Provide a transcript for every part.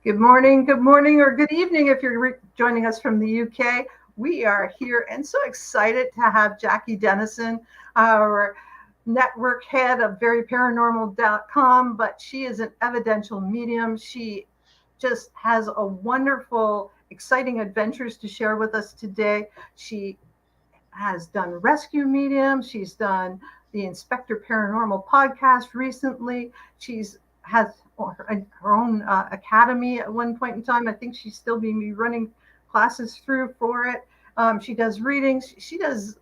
good morning, or good evening if you're joining us from the UK. We are here and so excited to have Jackie Dennison, our network head of veryparanormal.com, but she is an evidential medium. She just has a wonderful, exciting adventures to share with us today. She has done rescue medium. She's done the Inspector Paranormal podcast recently. She's has her own academy at one point in time. I think she's still being running classes through for it. She does readings. She does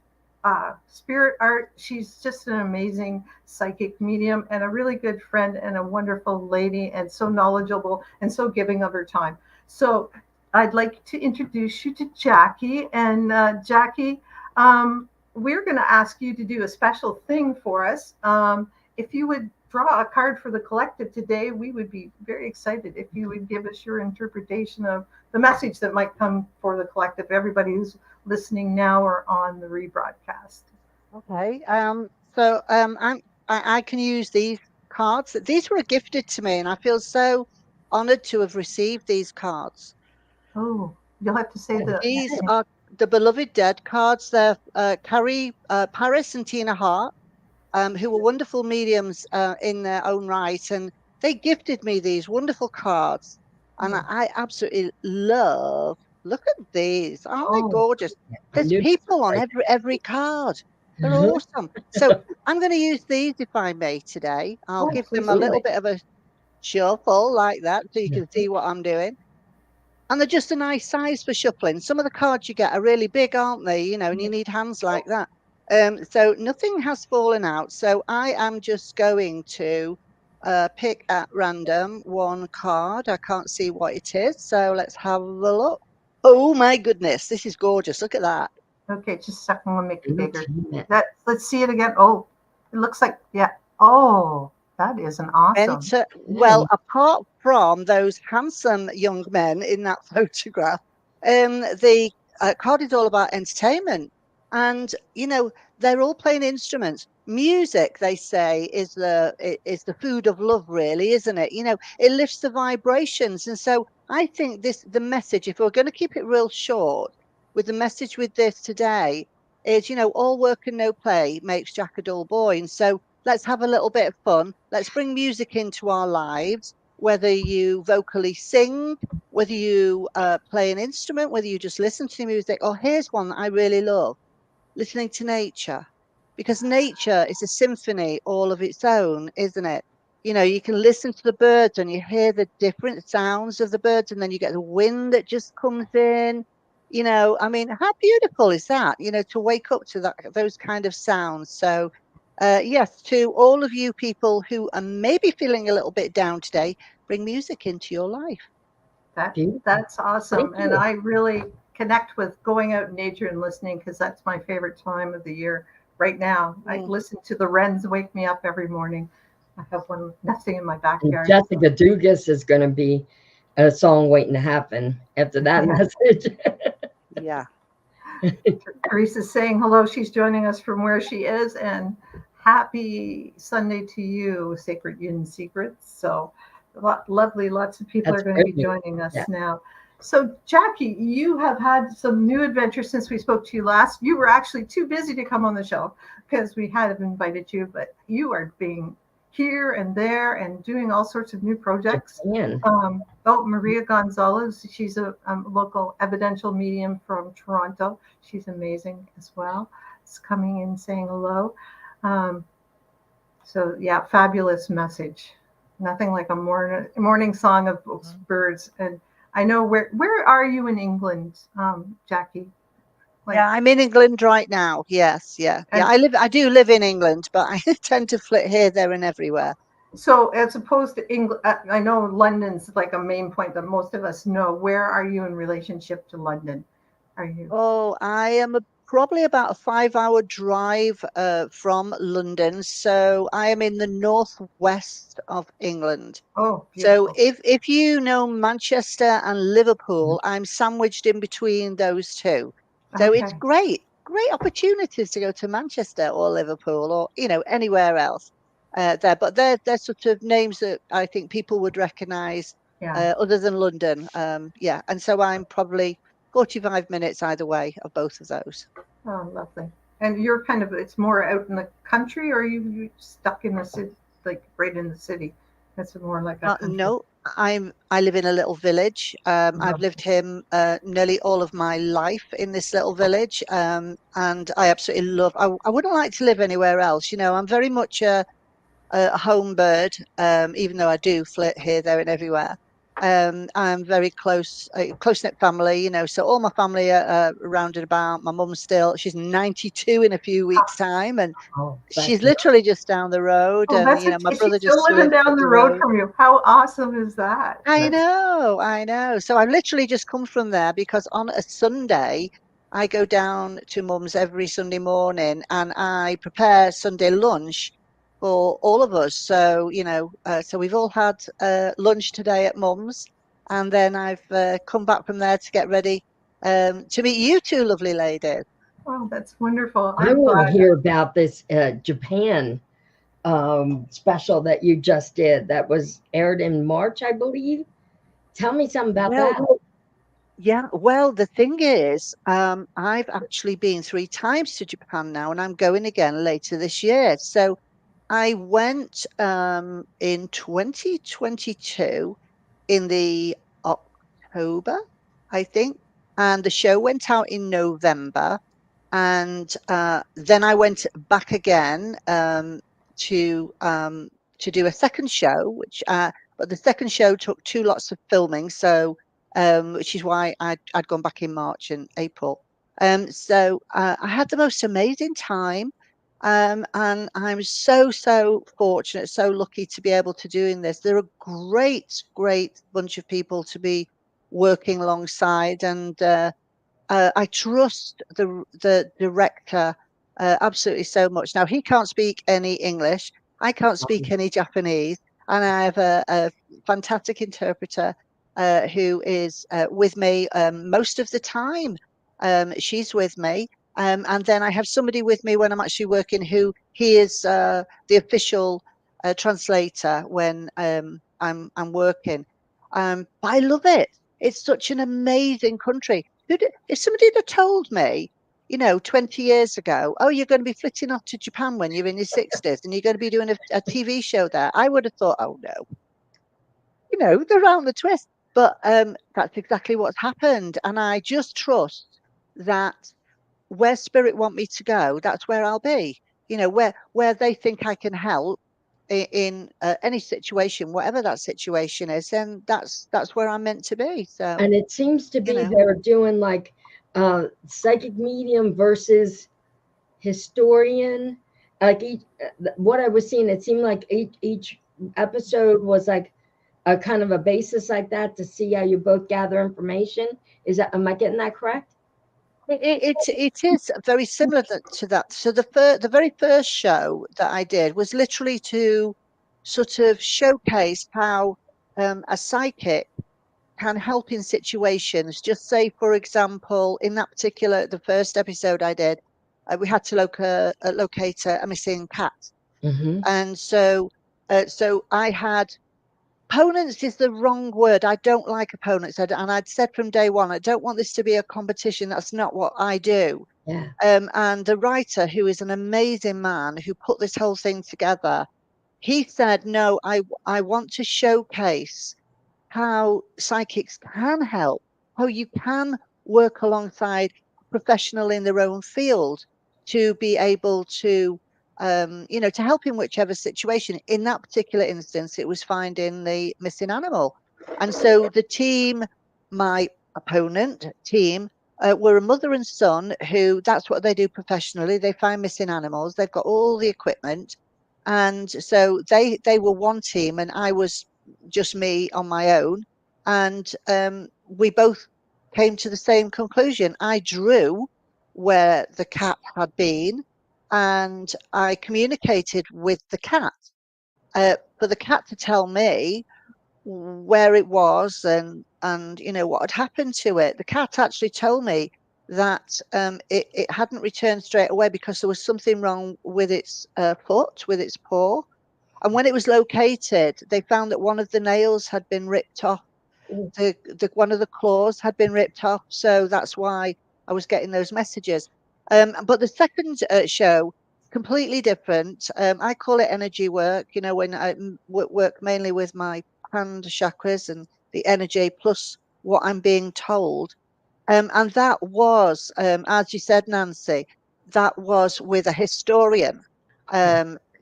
spirit art. She's just an amazing psychic medium and a really good friend and a wonderful lady and so knowledgeable and so giving of her time. So I'd like to introduce you to Jackie. And Jackie, we're going to ask you to do a special thing for us. If you would draw a card for the collective today, we would be very excited if you would give us your interpretation of the message that might come for the collective, everybody who's listening now or on the rebroadcast. Okay. I can use these cards. These were gifted to me, and I feel so honored to have received these cards. Oh, you'll have to say the These are the Beloved Dead cards. They're Carrie Paris and Tina Hart, who were wonderful mediums in their own right, and they gifted me these wonderful cards, and I absolutely love. Look at these! Aren't they oh, gorgeous? There's people on every card. They're awesome. So I'm going to use these, if I may, today. I'll oh, give please them a do. little bit of a shuffle like that, so you can see what I'm doing. And they're just a nice size for shuffling. Some of the cards you get are really big, aren't they? You know, and you need hands like that. So nothing has fallen out. So I am just going to pick at random one card. I can't see what it is. So let's have a look. Oh my goodness, this is gorgeous. Look at that. Okay, just a second. We'll make it bigger. Let's see it again. Oh, it looks like, yeah. Oh, that is an awesome. Enter. Well, apart from those handsome young men in that photograph, the card is all about entertainment, and they're all playing instruments. Music, they say, is the food of love, really, isn't it? It lifts the vibrations, and so I think the message, if we're going to keep it real short, with the message with this today, is all work and no play makes Jack a dull boy, and so let's have a little bit of fun. Let's bring music into our lives, whether you vocally sing, whether you play an instrument, whether you just listen to the music. Or here's one that I really love, listening to nature, because nature is a symphony all of its own, isn't it? You can listen to the birds and you hear the different sounds of the birds, and then you get the wind that just comes in. I mean, how beautiful is that? To wake up to those kind of sounds. So yes, to all of you people who are maybe feeling a little bit down today, bring music into your life. That's awesome. And I really connect with going out in nature and listening because that's my favorite time of the year right now. I listen to the wrens wake me up every morning. I have one nesting in my backyard. Jessica Dugas is going to be a song waiting to happen after that message. Yeah. Teresa's saying hello. She's joining us from where she is, and happy Sunday to you, Sacred Yin Secrets. So lovely. Lots of people are going to be joining us now. So, Jackie, you have had some new adventures since we spoke to you last. You were actually too busy to come on the show because we had invited you, but you are being here and there and doing all sorts of new projects. Maria Gonzalez, she's a local evidential medium from Toronto. She's amazing as well. It's coming in saying hello. So yeah, fabulous message. Nothing like a morning song of birds. And I know where are you in England, Jackie? Yeah, I'm in England right now. Yes, yeah. I do live in England, but I tend to flit here, there, and everywhere. So as opposed to England, I know London's like a main point that most of us know. Where are you in relationship to London? Are you? Oh, I am probably about a 5-hour drive from London. So I am in the northwest of England. Oh, beautiful. So if you know Manchester and Liverpool, I'm sandwiched in between those two. So it's great opportunities to go to Manchester or Liverpool or, anywhere else there. But they're sort of names that I think people would recognize Yeah. other than London. Yeah, and so I'm probably 45 minutes either way of both of those. Oh, lovely. And you're kind of, it's more out in the country, or are you stuck in the city, like right in the city? That's more like a country. No, I live in a little village. I've lived here nearly all of my life in this little village, and I absolutely love. I wouldn't like to live anywhere else. You know, I'm very much a home bird, even though I do flit here, there, and everywhere. I'm very close knit family, you know, so all my family are rounded about. My mum's she's 92 in a few weeks' time, and Oh, she's that's literally just down the road. Oh, And, that's you know, my is she brother still just living lives down up the the road road. from you? How awesome is that? That's I know. So I've literally just come from there because on a Sunday, I go down to mum's every Sunday morning and I prepare Sunday lunch for all of us. So, you know, so we've all had lunch today at mum's, and then I've come back from there to get ready to meet you two lovely ladies. oh, that's wonderful. I I'm want to glad. hear about this Japan special that you just did that was aired in March, I believe. Tell me something about Well, that. yeah, well, the thing is, I've actually been 3 times to Japan now, and I'm going again later this year. So I went in 2022 in the October, I think, and the show went out in November, and then I went back again to do a second show, which but the second show took 2 lots of filming, so which is why I'd gone back in March and April. So I had the most amazing time. And I'm so fortunate, so lucky to be able to doing this. They're a great bunch of people to be working alongside, and I trust the director absolutely so much. Now he can't speak any English, I can't speak any Japanese, and I have a fantastic interpreter who is with me most of the time. She's with me, and then I have somebody with me when I'm actually working who he is the official translator when I'm working. But I love it. It's such an amazing country. If somebody had told me, you know, 20 years ago, oh, you're going to be flitting off to Japan when you're in your 60s and you're going to be doing a TV show there, I would have thought, oh no, you know, they're around the twist. But that's exactly what's happened. And I just trust that where spirit want me to go, that's where I'll be. You know, where they think I can help in any situation, whatever that situation is, then that's where I'm meant to be. So, And it seems to you be know. they're doing like psychic medium versus historian. Like what I was seeing, it seemed like each episode was like a kind of a basis like that to see how you both gather information. Is that, am I getting that correct? It is very similar to that. So the very first show that I did was literally to sort of showcase how a psychic can help in situations. Just say, for example, in that particular the first episode I did, we had to locate a missing cat, Mm-hmm. and so I had opponents is the wrong word. I don't like opponents, and I'd said from day one, I don't want this to be a competition. That's not what I do. Yeah. And the writer, who is an amazing man, who put this whole thing together, he said, "No, I want to showcase how psychics can help, how you can work alongside a professional in their own field to be able to, you know, to help in whichever situation. In that particular instance, it was finding the missing animal. And so the team, my opponent team, were a mother and son who that's what they do professionally. They find missing animals. They've got all the equipment. And so they were one team, and I was just me on my own, and we both came to the same conclusion. I drew where the cat had been, and I communicated with the cat for the cat to tell me where it was and you know what had happened to it. The cat actually told me that it hadn't returned straight away because there was something wrong with its foot, with its paw. And when it was located, they found that one of the nails had been ripped off one of the claws had been ripped off. So that's why I was getting those messages. But the second show, completely different. I call it energy work. You know, when I work mainly with my hand chakras and the energy plus what I'm being told. And that was, as you said, Nancy, that was with a historian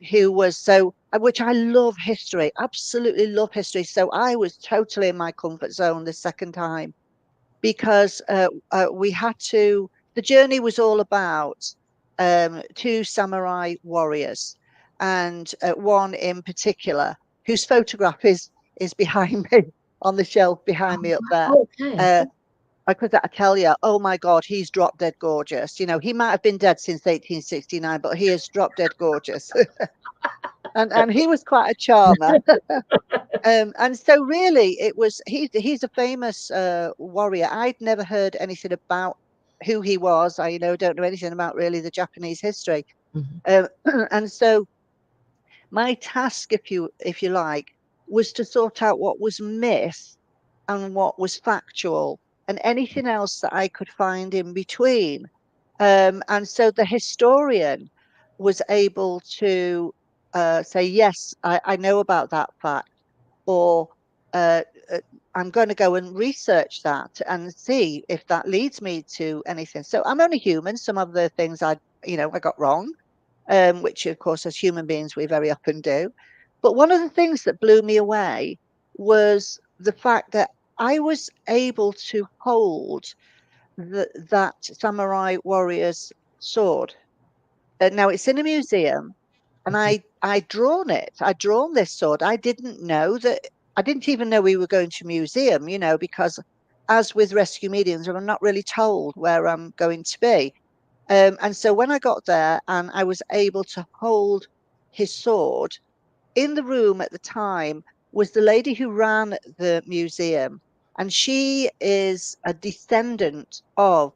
who was which I love history, absolutely love history. So I was totally in my comfort zone the second time because we had to, the journey was all about two samurai warriors, and one in particular, whose photograph is behind me on the shelf behind me up there. Okay. Because I tell you, oh my God, he's drop dead gorgeous. You know, he might have been dead since 1869, but he is drop dead gorgeous. and he was quite a charmer. And so really it was, he's a famous warrior. I'd never heard anything about who he was. I, don't know anything about really the Japanese history. And so my task, if you like, was to sort out what was myth and what was factual and anything else that I could find in between. And so the historian was able to say, yes, I know about that fact, or uh, I'm going to go and research that and see if that leads me to anything. So I'm only human. Some of the things I got wrong, which of course as human beings we very often do. But one of the things that blew me away was the fact that I was able to hold that samurai warrior's sword. Now it's in a museum, and I'd drawn it. I'd drawn this sword. I didn't know that. I didn't even know we were going to a museum, because as with rescue mediums, I'm not really told where I'm going to be. And so when I got there and I was able to hold his sword, in the room at the time was the lady who ran the museum. And she is a descendant of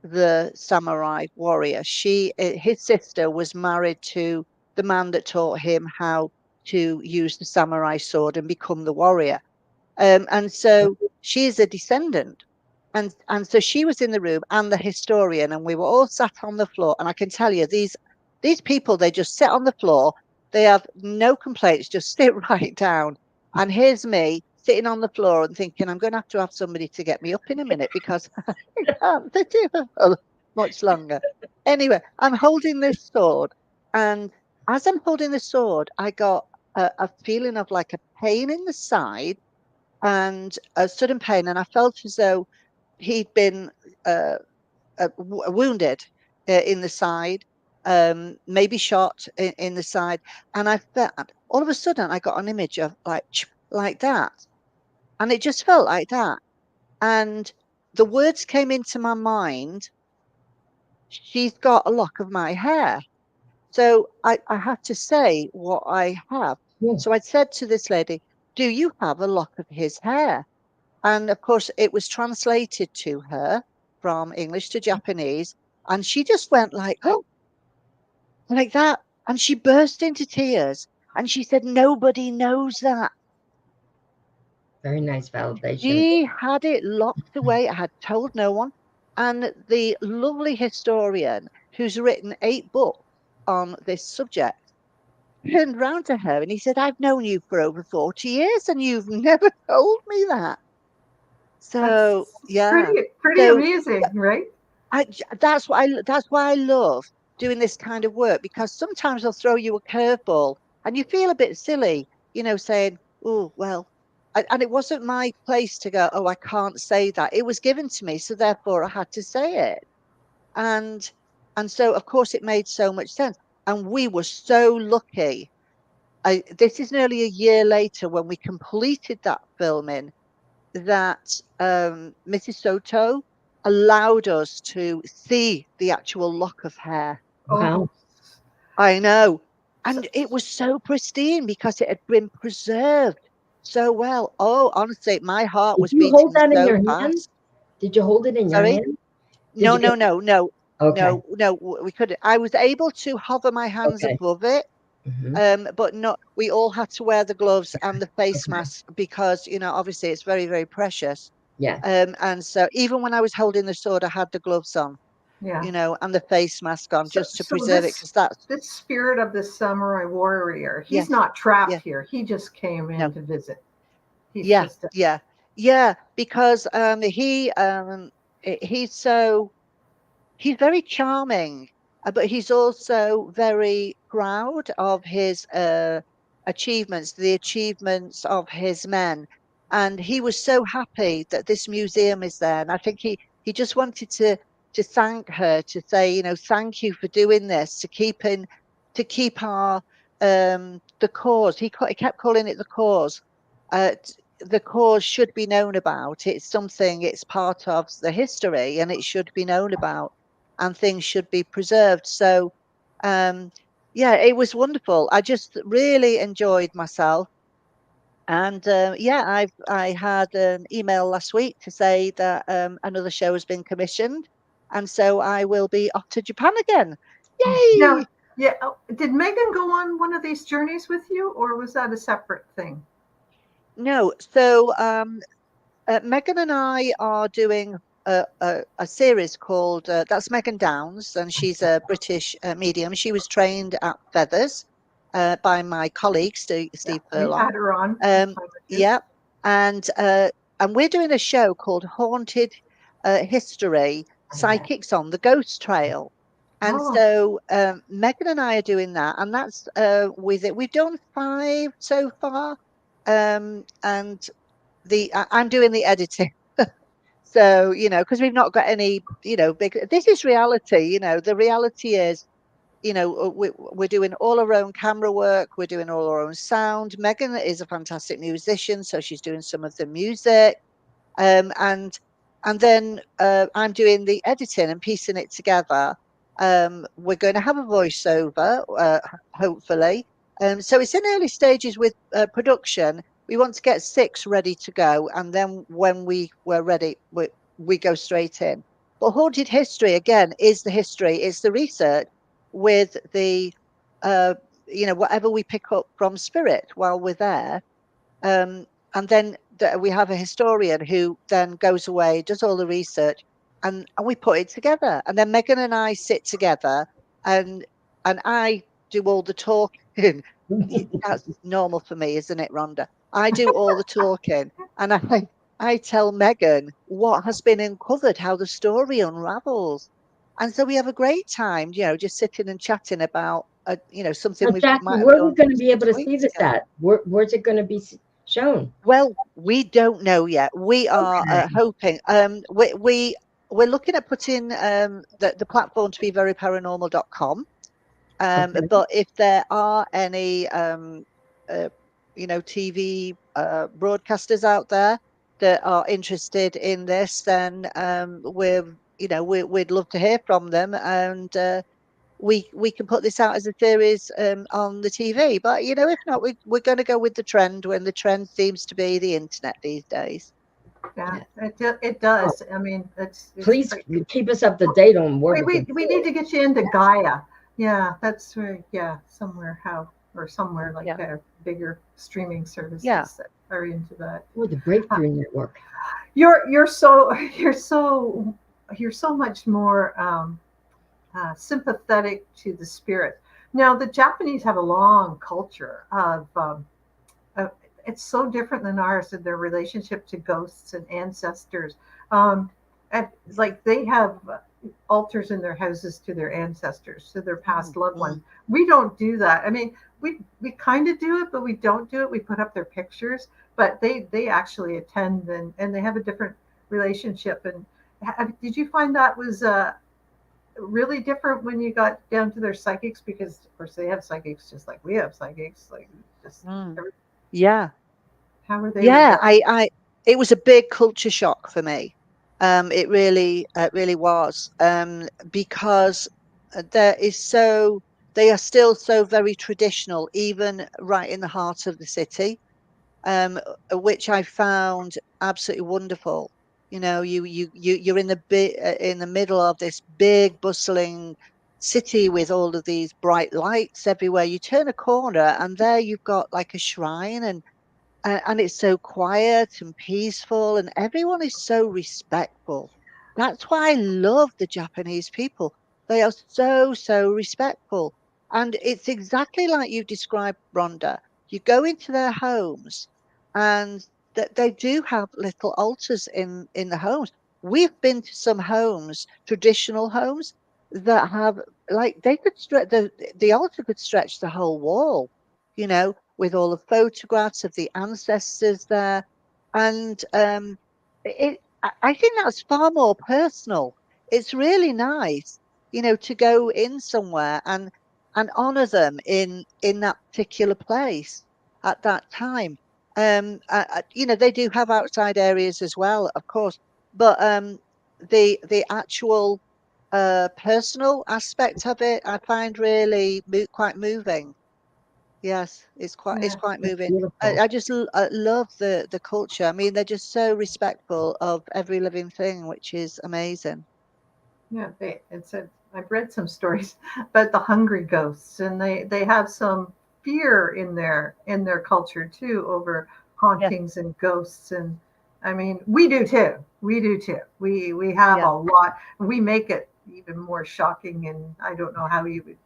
the samurai warrior. His sister was married to the man that taught him how to use the samurai sword and become the warrior. And so she is a descendant. And so she was in the room, and the historian, and we were all sat on the floor. And I can tell you, these people, they just sit on the floor. They have no complaints, just sit right down. And here's me sitting on the floor and thinking, I'm going to have somebody to get me up in a minute because I can't sit here for much longer. Anyway, I'm holding this sword. And as I'm holding the sword, I got a feeling of like a pain in the side and a sudden pain. And I felt as though he'd been wounded in the side, maybe shot in the side. And I felt all of a sudden I got an image of like that. And it just felt like that. And the words came into my mind, she's got a lock of my hair. So I had to say what I have. Yeah. So I said to this lady, do you have a lock of his hair? And of course, it was translated to her from English to Japanese. And she just went like, oh, like that. And she burst into tears. And she said, nobody knows that. Very nice validation. She had it locked away. I had told no one. And the lovely historian who's written 8 books on this subject turned round to her and he said, I've known you for over 40 years and you've never told me that. So yeah, pretty amazing, right? That's why I love doing this kind of work, because sometimes they'll throw you a curveball and you feel a bit silly, saying, oh well, and it wasn't my place to go, oh, I can't say that. It was given to me, so therefore I had to say it. And so of course it made so much sense, and we were so lucky. This is nearly a year later when we completed that filming, that Mrs. Soto allowed us to see the actual lock of hair. Wow. I know. And it was so pristine because it had been preserved so well. Oh, honestly, my heart was beating hold that in so your hand? fast. Did you hold it in your hand? No. Okay. No, we couldn't. I was able to hover my hands above it but not. We all had to wear the gloves and the face mask because, you know, obviously it's very, very precious. Yeah. And so even when I was holding the sword, I had the gloves on, Yeah. you know, and the face mask on just to So preserve it, because that's this spirit of the samurai warrior, he's yes, not trapped yeah, here. He just came in no, to visit. He's yeah, just yeah, yeah, because he's so. He's very charming, but he's also very proud of his achievements, the achievements of his men. And he was so happy that this museum is there. And I think he just wanted to thank her, to say, you know, thank you for doing this, to keep our the cause. He kept calling it the cause. The cause should be known about. It's something. It's part of the history, and it should be known about, and things should be preserved. So, yeah, it was wonderful. I just really enjoyed myself. And yeah, I had an email last week to say that another show has been commissioned, and so I will be off to Japan again. now. Yay! Yeah. Did Megan go on one of these journeys with you, or was that a separate thing? No, so Megan and I are doing a series called that's Megan Downs, and she's a British medium. She was trained at Feathers by my colleague Yeah, Steve we Furlong. had her on a Um, time or two. yeah, and we're doing a show called Haunted History Oh, yeah. Psychics on the Ghost Trail. And Oh, so Megan and I are doing that, and that's with it. We've done 5 so far, and I'm doing the editing. So, you know, because we've not got any, you know, big, this is reality, you know, the reality is, you know, we're doing all our own camera work, we're doing all our own sound. Megan is a fantastic musician, so she's doing some of the music. Um, and then I'm doing the editing and piecing it together. We're going to have a voiceover, hopefully. So it's in early stages with production. We want to get 6 ready to go, and then when we're ready, we go straight in. But haunted history again is the history, it's the research with the uh, you know, whatever we pick up from spirit while we're there. Um, and then we have a historian who then goes away, does all the research, and we put it together. And then Megan and I sit together, and I do all the talking. That's normal for me, isn't it, Rhonda? I do all the talking, and I tell Megan what has been uncovered, how the story unravels. And so we have a great time, you know, just sitting and chatting about, you know, something Now, we Jackie, might have where are we done going to be able 6 to see weeks this ago. at? Where's it going to be shown? Well, we don't know yet. We are Okay. hoping. We're looking at putting the platform to be veryparanormal.com. Okay. But if there are any uh, you know, TV broadcasters out there that are interested in this, then we'd love to hear from them, and we can put this out as a series on the TV. But you know, if not, we're going to go with the trend, when the trend seems to be the internet these days. yeah, Yeah. it Oh, does. I mean, it's please like keep us up to date on where we, we can we see need it. to get you into Gaia. Yeah, that's where, yeah, somewhere or somewhere like Yeah, bigger streaming yeah, services that are into that. Or the Uh, Breakthrough Network. you're so you're so much more sympathetic to the spirit. Now, the Japanese have a long culture of uh, it's so different than ours in their relationship to ghosts and ancestors. Um, and like they have altars in their houses to their ancestors, to their past loved ones. mm, We don't do that. I mean, we kind of do it, but we don't do it. We put up their pictures, but they actually attend, and they have a different relationship. And did you find that was really different when you got down to their psychics? Because of course they have psychics just like we have psychics. Like just mm. Yeah, how are they yeah. regarded? It was a big culture shock for me. It really was. Because there is so they are still so very traditional, even right in the heart of the city, which I found absolutely wonderful. You know, you're in the in the middle of this big bustling city with all of these bright lights everywhere. You turn a corner and there you've got like a shrine, and it's so quiet and peaceful, and everyone is so respectful. That's why I love the Japanese people. They are so respectful. And it's exactly like you described, Rhonda. You go into their homes, and that they do have little altars in the homes. We've been to some homes, traditional homes, that have, like, they could stretch the altar could stretch the whole wall, with all the photographs of the ancestors there. And I think that's far more personal. It's really nice, to go in somewhere and honor them in that particular place at that time. They do have outside areas as well, of course, but the actual personal aspect of it, I find really quite moving. Yes, it's Yeah. quite That's moving. I, beautiful. I just love the culture. I mean, they're just so respectful of every living thing, which is amazing. Yeah, I've read some stories about the hungry ghosts, and they have some fear in their culture too over Yeah, hauntings and ghosts. And I mean, we do too. We do too. We have yeah, a lot. We make it even more shocking, and I don't know how you would.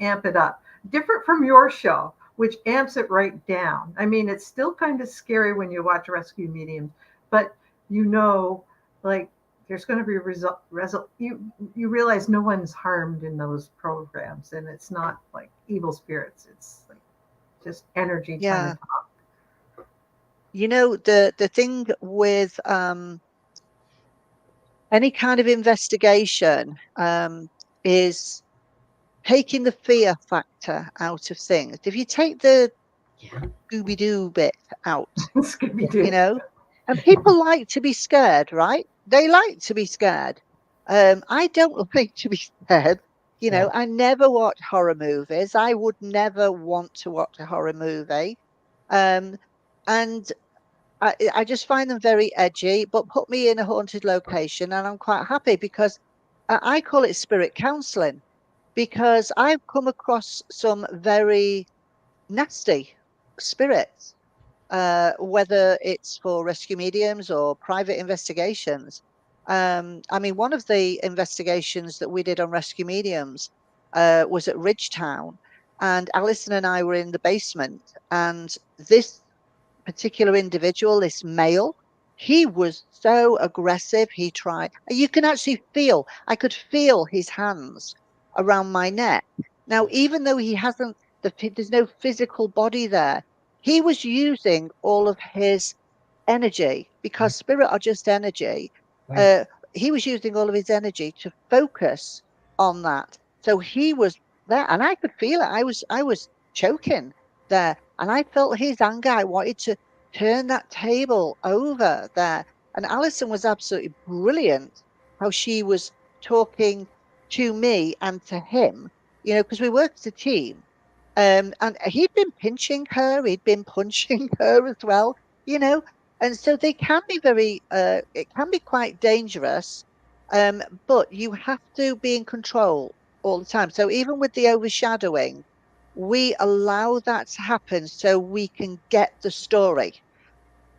Amp it up, different from your show, which amps it right down. I mean, it's still kind of scary when you watch Rescue Mediums, but you know, like there's going to be a result. You realize no one's harmed in those programs, and it's not like evil spirits. It's like just energy trying to yeah. talk. The thing with any kind of investigation is taking the fear factor out of things. If you take the Yeah. Scooby Doo bit out, Scooby you Doo. know, and people like to be scared, right? They like to be scared. I don't like to be scared. Yeah. I never watch horror movies. I would never want to watch a horror movie. Um, and I just find them very edgy, but put me in a haunted location and I'm quite happy because I call it spirit counseling, because I've come across some very nasty spirits, whether it's for rescue mediums or private investigations. I mean, one of the investigations that we did on rescue mediums was at Ridgetown, and Alison and I were in the basement, and this particular individual, this male, he was so aggressive. He tried, you can actually feel, I could feel his hands around my neck. Now, even though he hasn't, there's no physical body there, he was using all of his energy, because spirit are just energy. Right. Uh, he was using all of his energy to focus on that. So he was there, and I could feel it. I was choking there, and I felt his anger. I wanted to turn that table over there. And Alison was absolutely brilliant how she was talking to me and to him, because we worked as a team. And he'd been pinching her, he'd been punching her as well, you know. And so they can be it can be quite dangerous, but you have to be in control all the time. So even with the overshadowing, we allow that to happen so we can get the story.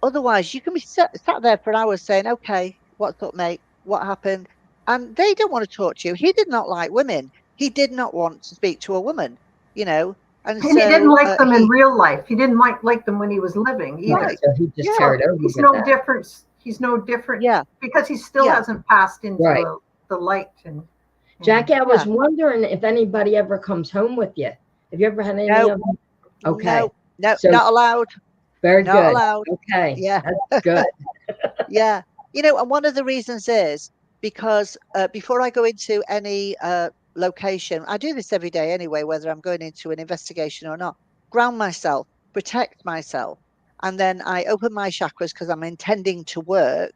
Otherwise, you can be sat there for hours saying, okay, what's up, mate? What happened? And they don't want to talk to you. He did not like women. He did not want to speak to a woman, you know. And And he didn't so like them in real life. He didn't like them when he was living Right. either. right. So he just Yeah. So carried over he's with no that. different. He's no different Yeah. because he still Yeah. hasn't passed into Right. the light. And Jackie, I was Yeah. wondering if anybody ever comes home with you. Have you ever had any No, of them? Okay. no, no, So not allowed. very Not good. allowed. Okay. Yeah. That's good. Yeah. And one of the reasons is because before I go into any location, I do this every day anyway, whether I'm going into an investigation or not, ground myself, protect myself. And then I open my chakras because I'm intending to work.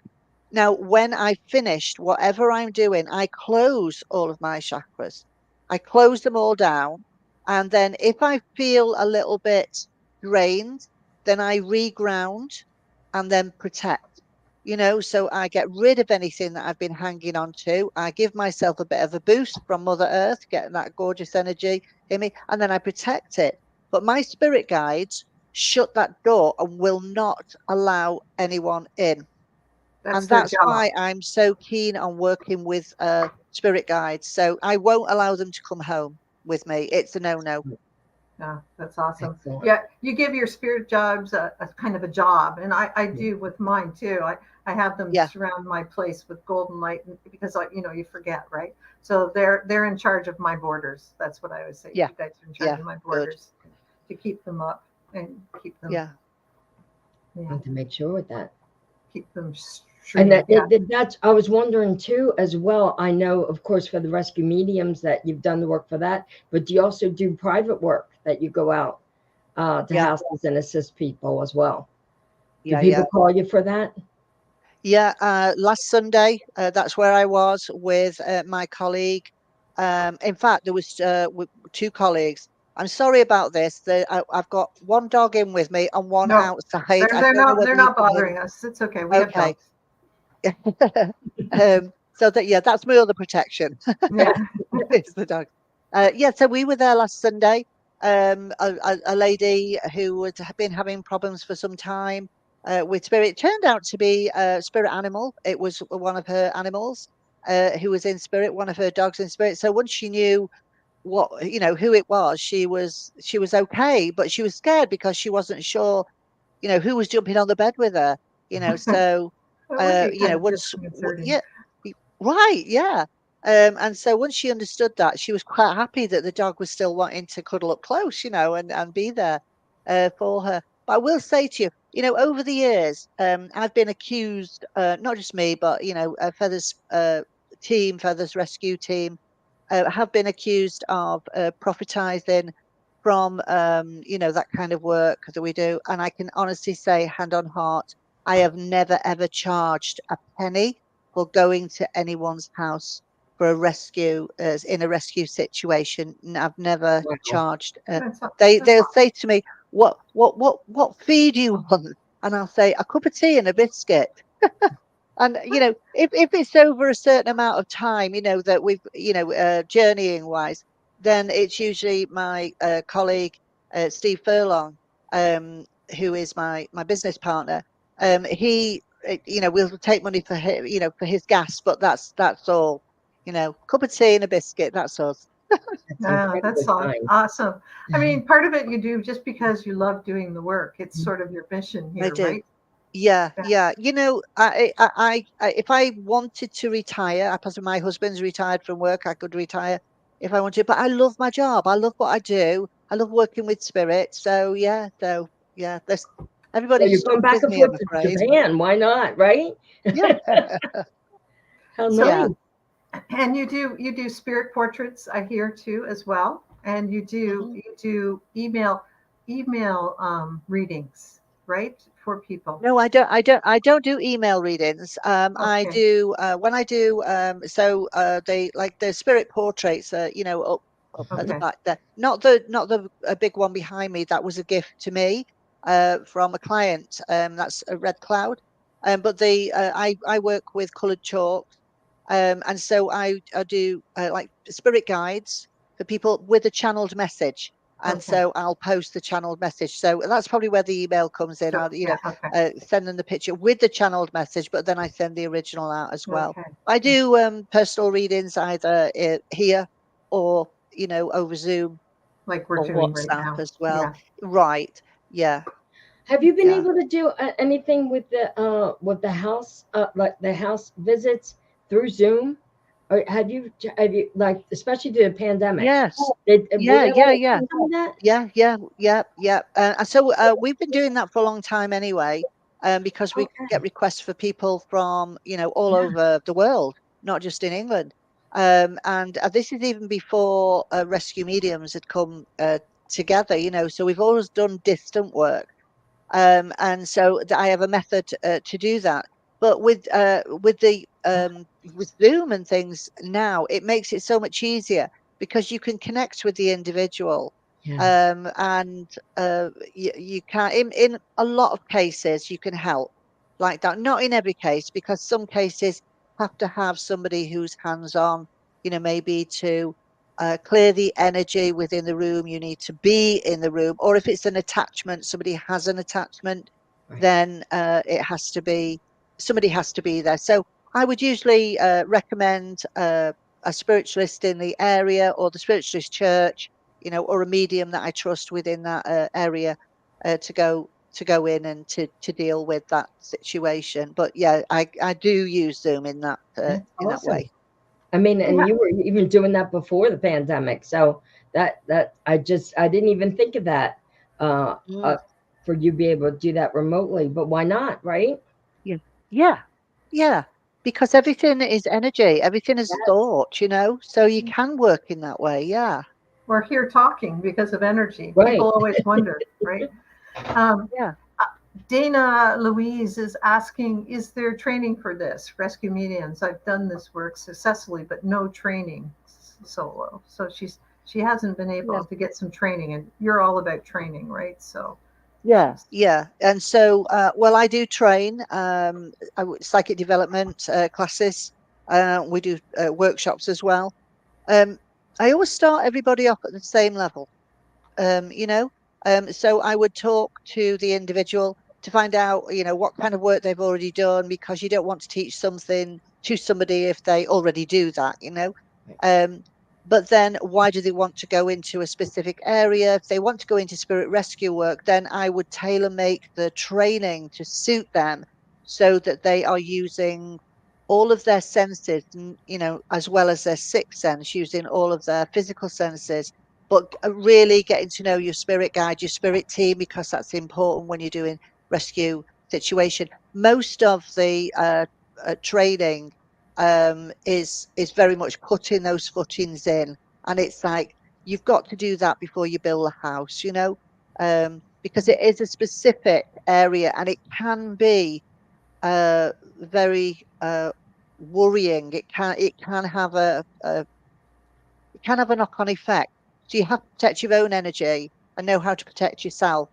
Now, when I finished whatever I'm doing, I close all of my chakras. I close them all down. And then if I feel a little bit drained, then I reground and then protect. so I get rid of anything that I've been hanging on to. I give myself a bit of a boost from Mother Earth, getting that gorgeous energy in me, and then I protect it. But my spirit guides shut that door and will not allow anyone in. That's And their that's job. why I'm so keen on working with spirit guides. So I won't allow them to come home with me. It's a no-no. Yeah, that's awesome. Excellent. Yeah, you give your spirit jobs a kind of a job, and I do with mine too. I have them Yeah, surround my place with golden light because you forget, right? So they're in charge of my borders. That's what I always say. yeah, You guys are in charge yeah. of my Good. borders to keep them up and keep them, Yeah. yeah, And to make sure with that. keep them And streaming. Yeah. that's, I was wondering too, as well. I know, of course, for the rescue mediums that you've done the work for that, but do you also do private work that you go out to Yeah. houses and assist people as well? Do Yeah. people Yeah. call you for that? Yeah. Last Sunday, that's where I was with my colleague. In fact, there was two colleagues. I'm sorry about this. I've got one dog in with me and one No, outside. I they're don't know not whether you can hear them. bothering us. It's okay. We have Okay. dogs. So that's my other protection. Yeah. It's the dog. Yeah, so we were there last Sunday. A lady who had been having problems for some time with spirit. It turned out to be a spirit animal. It was one of her animals who was in spirit, one of her dogs in spirit. So once she knew who it was, she was okay, but she was scared because she wasn't sure, who was jumping on the bed with her. So That would be kind of once, disconcerting. yeah, right, yeah. And so once she understood that, she was quite happy that the dog was still wanting to cuddle up close, and be there for her. But I will say to you, over the years, I've been accused, not just me, but Feathers Feathers Rescue Team, have been accused of prophetizing from that kind of work that we do. And I can honestly say, hand on heart, I have never ever charged a penny for going to anyone's house for a rescue, in a rescue situation. I've never Wow. charged. That's They'll awesome. say to me, what fee do you want? And I'll say a cup of tea and a biscuit. And if it's over a certain amount of time, that we've, journeying wise, then it's usually my colleague Steve Furlong, who is my business partner. He, will take money for him, for his gas, but that's all. Cup of tea and a biscuit. That's us. That's Yeah, that's incredibly kind. awesome. I mean, part of it you do just because you love doing the work. It's sort of your mission I here, do. right? Yeah, Yeah. yeah. If I wanted to retire, I possibly my husband's retired from work, I could retire if I wanted. But I love my job. I love what I do. I love working with spirit. So yeah. There's So everybody's you're stuck going back with and me, I'm forth to afraid. Japan. Why not? Right? Yeah, How So, yeah. nice. and you do spirit portraits, I hear too, as well, and you do Mhm. you do email readings, right, for people. No, I don't do email readings. I Okay. do when I do they like the spirit portraits, up at the Okay. back there. Not the a big one behind me. That was a gift to me from a client. That's a red cloud. But I work with coloured chalk. And so I do like spirit guides for people with a channeled message. And Okay. so I'll post the channeled message. So that's probably where the email comes in. So I'll, yeah. Okay. send them the picture with the channeled message, but then I send the original out as well. Okay. I do personal readings either here or, over Zoom Like we're or doing right WhatsApp now. as well. Yeah. Right. Yeah. Have you been Yeah. able to do anything with the house, like the house visits through Zoom, or have you like, especially during the pandemic? Yes. Were Yeah. you Yeah. able Yeah. to do that? Yeah. So we've been doing that for a long time anyway, because we Okay. get requests for people from, all Yeah. over the world, not just in England. And this is even before rescue mediums had come together, so we've always done distant work. And so I have a method to do that. But with Zoom and things now, it makes it so much easier because you can connect with the individual, Yes. and you can in a lot of cases you can help. like that. Not in every case, because some cases have to have somebody who's hands-on, maybe to clear the energy within the room. You need to be in the room, or if it's an attachment, somebody has an attachment, Right. then somebody has to be there. So I would usually recommend a spiritualist in the area, or the spiritualist church, or a medium that I trust within that area to go in and to deal with that situation. But yeah, I do use Zoom in that That's in that awesome. way. I mean, We and have, you were even doing that before the pandemic. So that I didn't even think of that uh, Mm. uh, for you to be able to do that remotely. But why not, right? Yeah, yeah, yeah. Because everything is energy, everything is Yes. thought, so you can work in that way. Yeah, we're here talking because of energy. Right. People always wonder, right? Um, yeah. Dana Louise is asking, is there training for this? Rescue mediums. I've done this work successfully, but no training solo. So she hasn't been Yeah. able to get some training, and you're all about training, right? So Yeah, she's yeah. And so, well, I do train psychic development classes. We do workshops as well. Um, I always start everybody off at the same level. um, you know. So I would talk to the individual to find out, what kind of work they've already done, because you don't want to teach something to somebody if they already do that. Right. Um, but then why do they want to go into a specific area? If they want to go into spirit rescue work, then I would tailor make the training to suit them so that they are using all of their senses, as well as their sixth sense, using all of their physical senses, but really getting to know your spirit guide, your spirit team, because that's important when you're doing rescue situation. Most of the training is very much putting those footings in, and it's like you've got to do that before you build a house, because it is a specific area, and it can be very worrying. It can have it can have a knock-on effect. So you have to protect your own energy and know how to protect yourself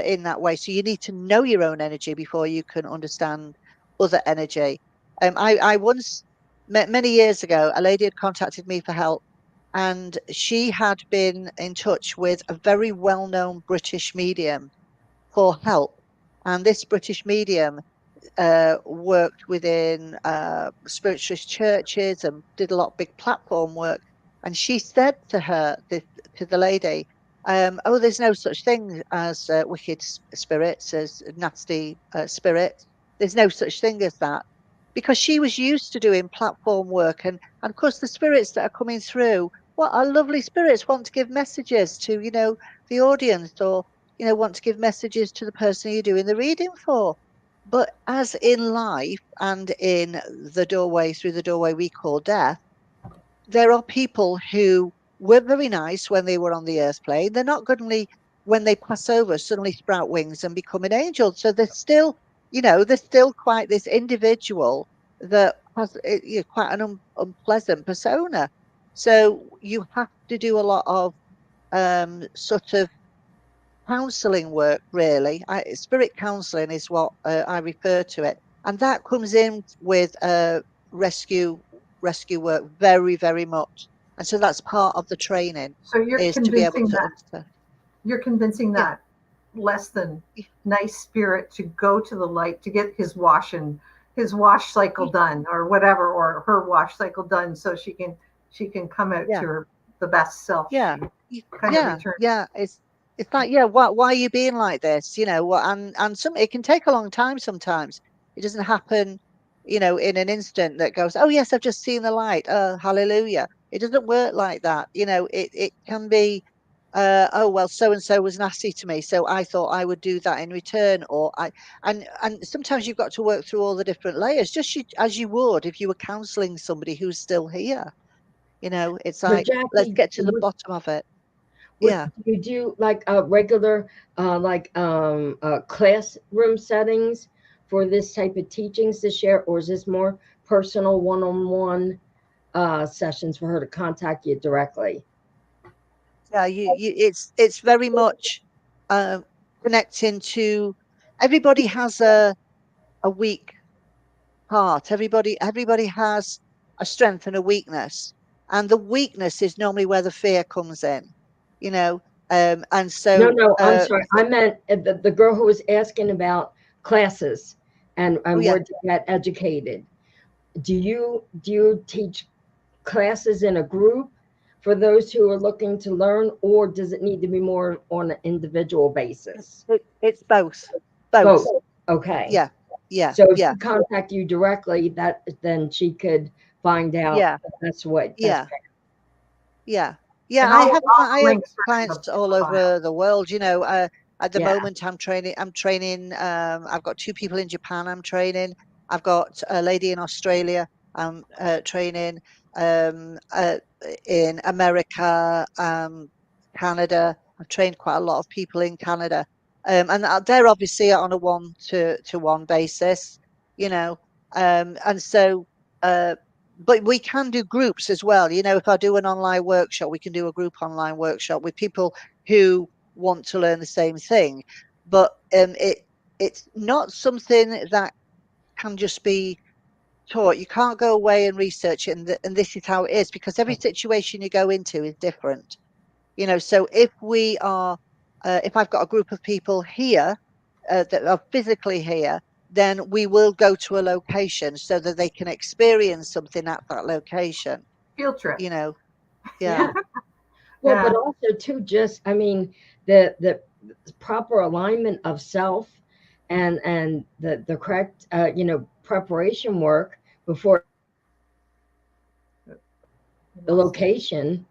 in that way. So you need to know your own energy before you can understand other energy. I once, many years ago, a lady had contacted me for help, and she had been in touch with a very well-known British medium for help. And this British medium worked within spiritualist churches and did a lot of big platform work. And she said to the lady, "Oh, there's no such thing as wicked spirits, as nasty spirits. There's no such thing as that." Because she was used to doing platform work, and of course the spirits that are coming through, what are lovely spirits, want to give messages to the audience, or want to give messages to the person you're doing the reading for. But as in life and in through the doorway we call death, there are people who were very nice when they were on the earth plane. They're not suddenly, when they pass over, suddenly sprout wings and become an angel. So there's still quite this individual that has quite an unpleasant persona. So you have to do a lot of sort of counseling work, really. Spirit counseling is what I refer to it, and that comes in with rescue rescue work very, very much. And so that's part of the training, so you're is to be able convincing to that understand. Yeah, that less than yeah, nice spirit to go to the light to get his wash cycle done, or whatever, or her wash cycle done, so she can come out yeah, to her the best self. yeah, She kind of returns. yeah. It's like, yeah, why are you being like this? And some, it can take a long time sometimes. It doesn't happen, in an instant that goes, oh yes, I've just seen the light. Hallelujah. It doesn't work like that. It can be, oh well, so and so was nasty to me, so I thought I would do that in return. Or and sometimes you've got to work through all the different layers, just as you would if you were counseling somebody who's still here. It's So like, let's Jackie, get to the bottom of it. what Yeah. do you do, like regular classroom settings for this type of teachings to share, or is this more personal one-on-one sessions for her to contact you directly? Yeah, it's very much uh, connecting to, everybody has a weak part. Everybody has a strength and a weakness, and the weakness is normally where the fear comes in, you know. And so No, I'm sorry. I meant the girl who was asking about classes and yeah. where to get educated. Do you teach classes in a group for those who are looking to learn, or does it need to be more on an individual basis? It's both. Both. Okay. Yeah. Yeah. So if Yeah. she contact you directly, that then she could find out Yeah. that's what Yeah. Yeah. Yeah. And I all have the links are in clients in all the bio. over the world, you know. At the Yeah. moment I'm training, I've got 2 people in Japan I'm training. I've got a lady in Australia I'm training, in America, Canada. I've trained quite a lot of people in Canada. And they're obviously on a 1-to-1 basis, you know. And so but we can do groups as well. You know, if I do an online workshop, we can do a group online workshop with people who want to learn the same thing. But it's not something that can just be taught. You can't go away and research it, and this is how it is, because every situation you go into is different. You know, so if I've got a group of people here that are physically here, then we will go to a location so that they can experience something at that location. Field trip. You know, yeah, Yeah. Well, Yeah. but also too, just I mean, the proper alignment of self and the correct preparation work before the location.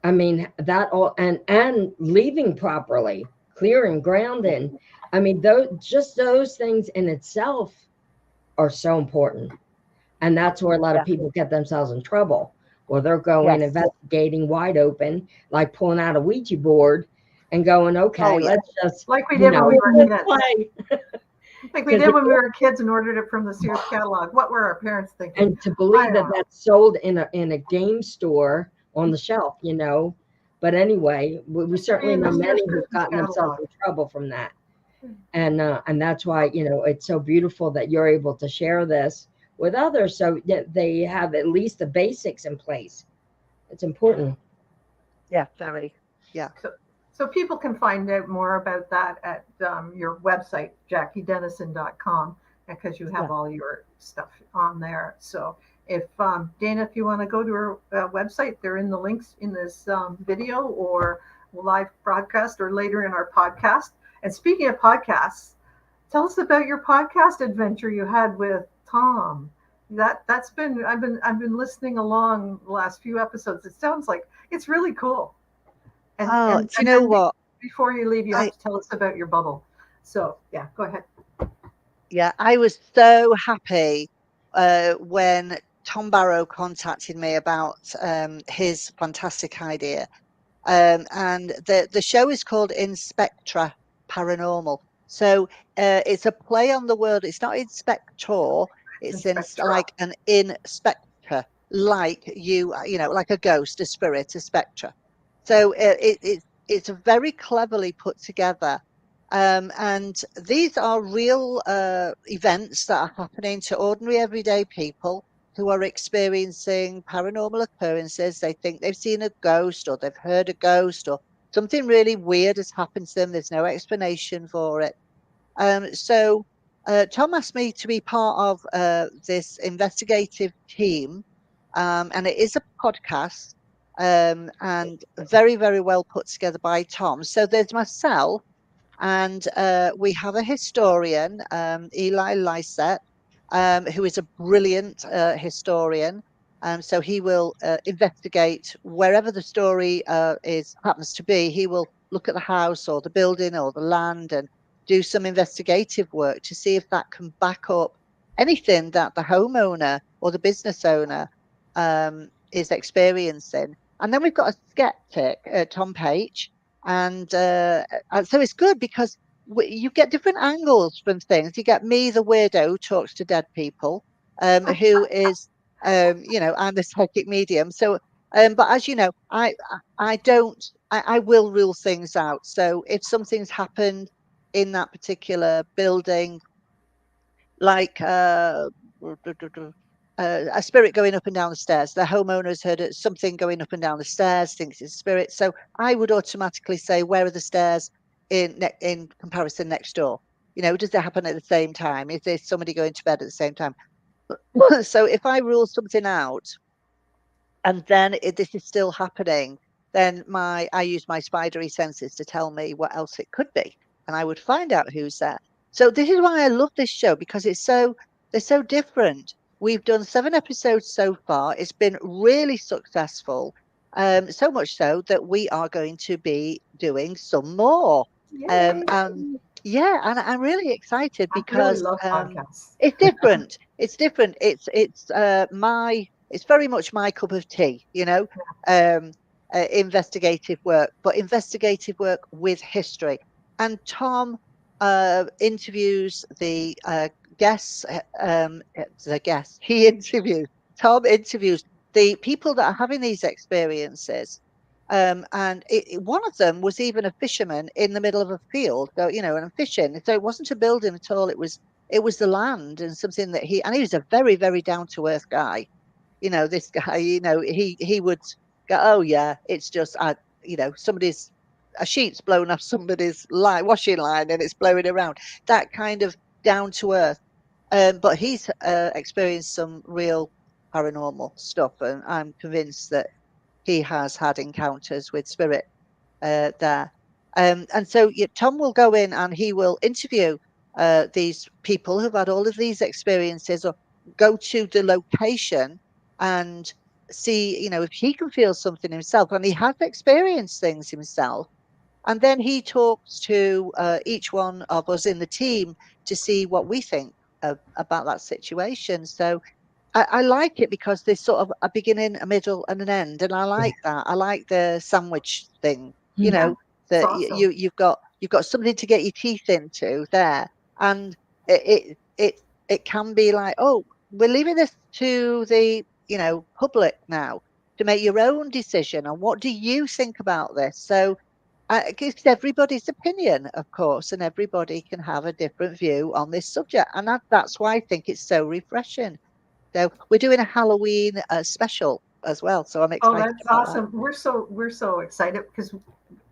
I mean, that all and leaving properly, clearing, grounding. I mean, those things in itself are so important. And that's where a lot of yeah, people get themselves in trouble. Well, they're going yes, investigating wide open, like pulling out a Ouija board and going, oh okay, yeah, let's just, Like we did when we were let's kids. play. Like we Because did when we were kids and ordered it from the Sears catalog. What were our parents thinking? and to I believe don't that know. that's sold in a game store on the shelf. But anyway, we certainly In the know Sears many who've Christmas gotten themselves catalog. in trouble from that. And that's why it's so beautiful that you're able to share this with others, so that they have at least the basics in place. It's important. yeah, very, yeah, So people can find out more about that at your website, JackieDennison.com, because you have yeah. all your stuff on there. So if Dana, if you want to go to her website, they're in the links in this video or live broadcast or later in our podcast. And speaking of podcasts, tell us about your podcast adventure you had with Tom. That's been I've been listening along the last few episodes. It sounds like it's really cool. And Oh, and do you and know then what? before you leave, you have I to tell us about your bubble. So yeah, go ahead. Yeah, I was so happy when Tom Barrow contacted me about his fantastic idea. And the show is called Inspectra Paranormal. So it's a play on the word. It's not inspector. It's Inspectra. like an inspector, like like a ghost, a spirit, a spectre. So it's very cleverly put together. And these are real events that are happening to ordinary everyday people who are experiencing paranormal occurrences. They think they've seen a ghost or they've heard a ghost or something really weird has happened to them. There's no explanation for it. So Tom asked me to be part of this investigative team, and it is a podcast, and very, very well put together by Tom. So there's myself, and we have a historian, Eli Lysett, who is a brilliant historian. So he will investigate wherever the story happens to be. He will look at the house or the building or the land and do some investigative work to see if that can back up anything that the homeowner or the business owner is experiencing. And then we've got a skeptic, Tom Page, and so it's good because you get different angles from things. You get me, the weirdo, who talks to dead people, who is, I'm the psychic medium. So, but as you know, I don't, I will rule things out. So if something's happened in that particular building, like a spirit going up and down the stairs. The homeowner's heard something going up and down the stairs, thinks it's a spirit. So I would automatically say, where are the stairs in comparison next door? You know, does that happen at the same time? Is there somebody going to bed at the same time? So if I rule something out, and then this is still happening, then I use my spidery senses to tell me what else it could be, and I would find out who's there. So this is why I love this show, because they're so different. We've done 7 episodes so far. It's been really successful, so much so that we are going to be doing some more. Yay. And yeah, and I'm really excited I really because love podcasts. it's different. It's different. It's very much my cup of tea, you know, investigative work, but investigative work with history. And Tom interviews the guests. Tom interviews the people that are having these experiences. And one of them was even a fisherman in the middle of a field, you know, and fishing. So it wasn't a building at all. It was the land, and something that and he was a very, very down to earth guy. You know, this guy, you know, he would go, oh yeah, it's just you know, a sheet's blown off somebody's washing line and it's blowing around. That kind of down to earth. But he's experienced some real paranormal stuff, and I'm convinced that he has had encounters with spirit there. And so Tom will go in and he will interview these people who've had all of these experiences, or go to the location and see, you know, if he can feel something himself. And he has experienced things himself. And then he talks to each one of us in the team to see what we think about that situation. So I like it because there's sort of a beginning, a middle, and an end, and I like that. I like the sandwich thing, you Yeah, know, it's that awesome. you've got something to get your teeth into there, and it can be like, oh, we're leaving this to the, you know, public now to make your own decision on what do you think about this. So it's everybody's opinion, of course, and everybody can have a different view on this subject, and that's why I think it's so refreshing. So we're doing a Halloween special as well. So I'm Oh, excited that's about that. awesome. We're so excited because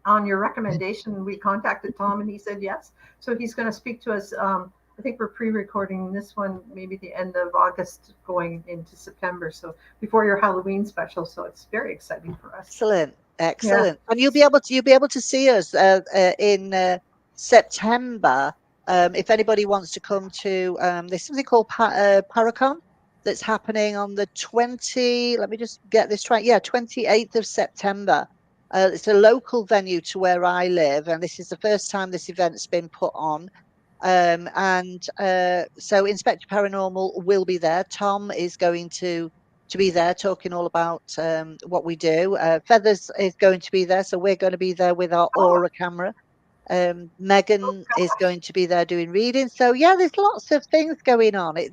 on your recommendation, we contacted Tom and he said yes. So he's going to speak to us. I think we're pre-recording this one, maybe the end of August, going into September. So before your Halloween special. So it's very exciting for us. Excellent, Yeah. excellent. And you'll be able to see us in September. If anybody wants to come to, there's something called Paracon that's happening on the 20. Let me just get this right. Yeah, 28th of September. It's a local venue to where I live, and this is the first time this event's been put on. And so Inspector Paranormal will be there. Tom is going to be there talking all about what we do. Feathers is going to be there, so we're going to be there with our Oh, aura camera. Megan is gosh. going to be there doing reading. So yeah, there's lots of things going on. I'm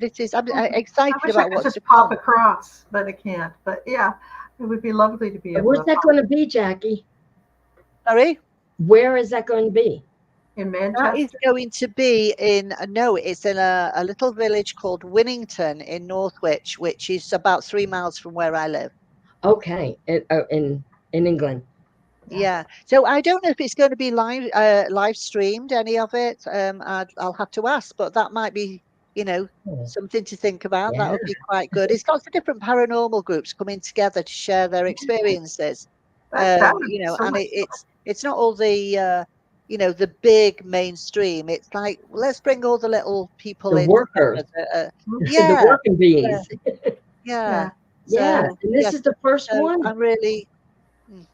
I excited wish I about could what's to just pop come. across, but I can't. But yeah, it would be lovely to be able Where's to that pop going to be, Jackie? Sorry? Where is that going to be? in That is Manchester. going to be in, no, it's in a little village called Winnington in Northwich, which is about 3 miles from where I live. Okay, in England. Yeah. So I don't know if it's going to be live streamed, any of it. I'll have to ask, but that might be, you know, Oh, something to think about. That yeah. would be quite good. It's got the different paranormal groups coming together to share their experiences. That would You be know, so and much it's not all the you know, the big mainstream. It's like, let's bring all the little people The in workers, together. fun. the Yeah, working yeah, bees. yeah. Yeah. Yeah, So and this yes, is the first so one. I'm really. mm,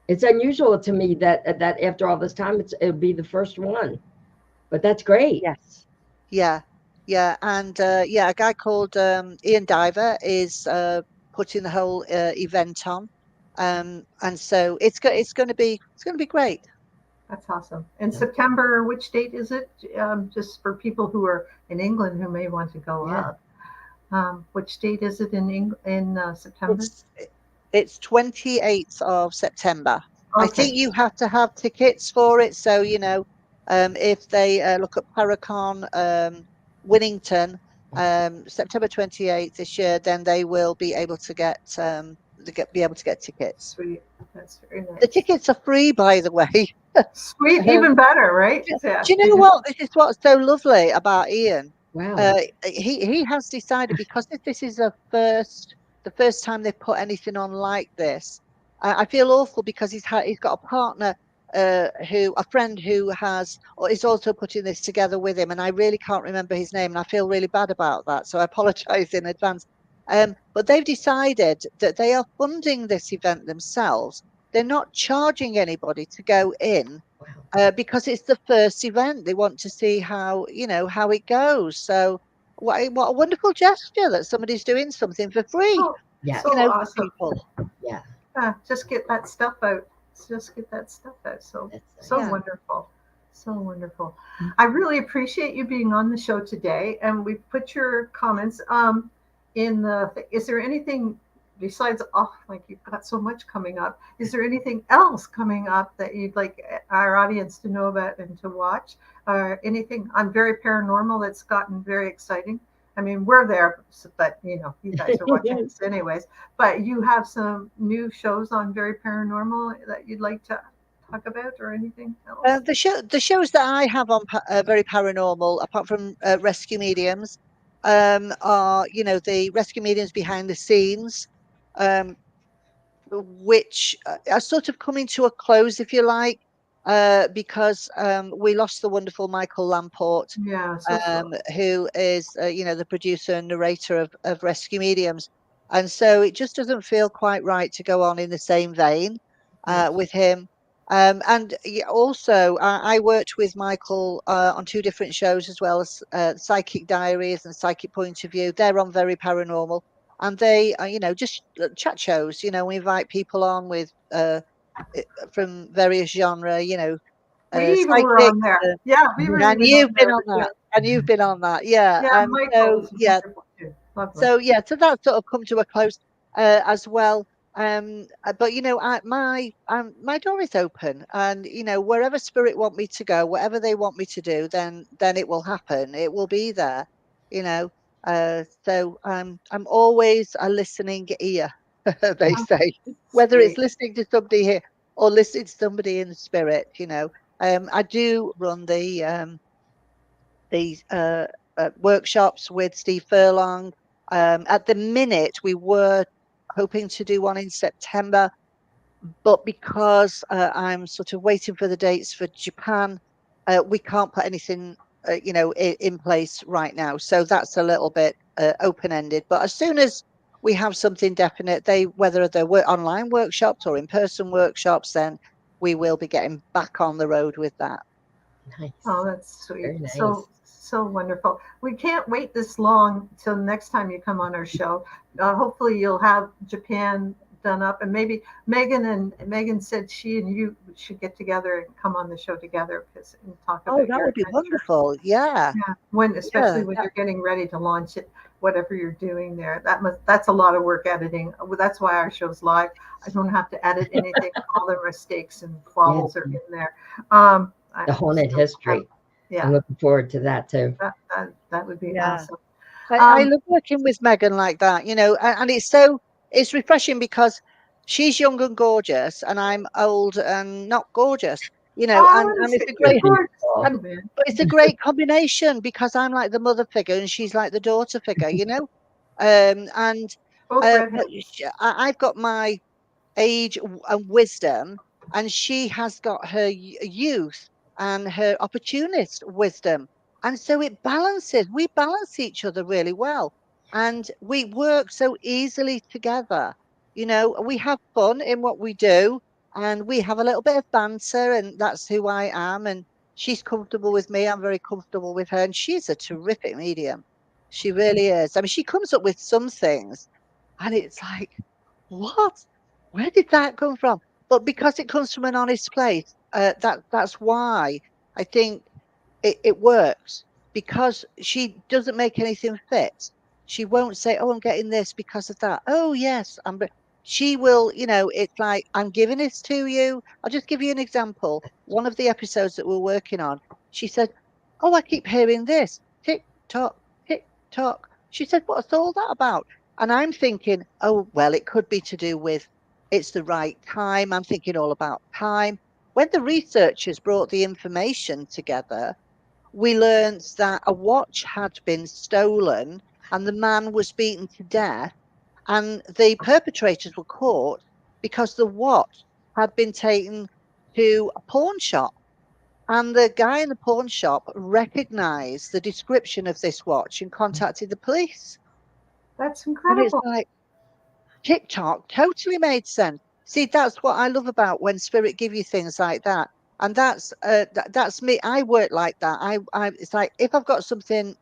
It's unusual to me that after all this time, it'll be the first one. But that's great. Yes. Yeah. Yeah. And yeah, a guy called Ian Diver is putting the whole event on. And so it's going to be great. That's awesome. In September, which date is it? Just for people who are in England who may want to go Yeah. up. Which date is it in September? It's it's 28th of September. I Okay. think you have to have tickets for it. So, you know, if they look at Paracon, Winnington, September 28th this year, then they will be able to get tickets. Sweet. That's very nice. The tickets are free, by the way. Sweet, even better, right? Yeah. Do you know what? This is what's so lovely about Ian. Wow. He has decided, because this is the first time they've put anything on like this. I feel awful because he's got a partner, a friend who is also putting this together with him, and I really can't remember his name, and I feel really bad about that, so I apologise in advance. But they've decided that they are funding this event themselves. They're not charging anybody to go in. Wow. Because it's the first event. They want to see how it goes. So what a wonderful gesture that somebody's doing something for free. Yeah. So awesome. People. Yeah. Just get that stuff out. Just get that stuff out. So Yeah. wonderful. So wonderful. I really appreciate you being on the show today. And we put your comments in the. Is there anything besides, like you've got so much coming up, is there anything else coming up that you'd like our audience to know about and to watch, or anything on Very Paranormal that's gotten very exciting? I mean, we're there, but you guys are watching this anyways, but you have some new shows on Very Paranormal that you'd like to talk about, or anything else? The shows that I have on Very Paranormal, apart from Rescue Mediums, are the Rescue Mediums behind the scenes, which are sort of coming to a close, if you like, because we lost the wonderful Michael Lamport, Yeah, who is the producer and narrator of Rescue Mediums, and so it just doesn't feel quite right to go on in the same vein with him. And also, I worked with Michael on 2 different shows, as well as Psychic Diaries and Psychic Point of View. They're on Very Paranormal, and they are, just chat shows. We invite people on with from various genre, Weaver were psychic. on there. Yeah, Weaver's And been you've on been there. on that. And you've been on that, yeah. Yeah, And Michael is yeah, wonderful too. Lovely. so that's sort of come to a close as well. But my door is open, and wherever spirit want me to go, whatever they want me to do, then it will happen. It will be there, you know. So I'm always a listening ear, they say, whether it's Sweet. listening to somebody here or listening to somebody in the spirit. I do run the workshops with Steve Furlong. At the minute, we were hoping to do one in September, but because I'm sort of waiting for the dates for Japan, we can't put anything, in place right now. So that's a little bit open-ended. But as soon as we have something definite, whether they're online workshops or in-person workshops, then we will be getting back on the road with that. Nice. Oh, that's sweet. Very nice. So wonderful. We can't wait this long till next time you come on our show. Hopefully you'll have Japan done up, and maybe Megan said she and you should get together and come on the show together and talk about. Oh, that would be wonderful. Yeah. Especially when you're getting ready to launch it, whatever you're doing there. That's a lot of work editing. That's why our show's live. I don't have to edit anything. All the mistakes and qualls are in there. The haunted history. Yeah, I'm looking forward to that too. That would be awesome. I love working with Megan like that, and it's refreshing because she's young and gorgeous, and I'm old and not gorgeous, and it's a great combination, because I'm like the mother figure and she's like the daughter figure, and I've got my age and wisdom, and she has got her youth and her opportunist wisdom, and so we balance each other really well, and we work so easily together. We have fun in what we do, and we have a little bit of banter, and that's who I am, and she's comfortable with me, I'm very comfortable with her, and she's a terrific medium. She really is. I mean, she comes up with some things and it's like, what? Where did that come from? But because it comes from an honest place, that's why I think it works, because she doesn't make anything fit. She won't say, "Oh, I'm getting this because of that." Oh, yes, she will. It's like, I'm giving this to you. I'll just give you an example. One of the episodes that we're working on, she said, "Oh, I keep hearing this. Tick tock, tick tock. She said, what's all that about? And I'm thinking, oh, well, it could be to do with it's the right time. I'm thinking all about time. When the researchers brought the information together, we learned that a watch had been stolen and the man was beaten to death, and the perpetrators were caught because the watch had been taken to a pawn shop, and the guy in the pawn shop recognized the description of this watch and contacted the police. That's And it's incredible. like, TikTok totally made sense. See, that's what I love about when spirit give you things like that. And that's me. I work like that. I it's like if I've got something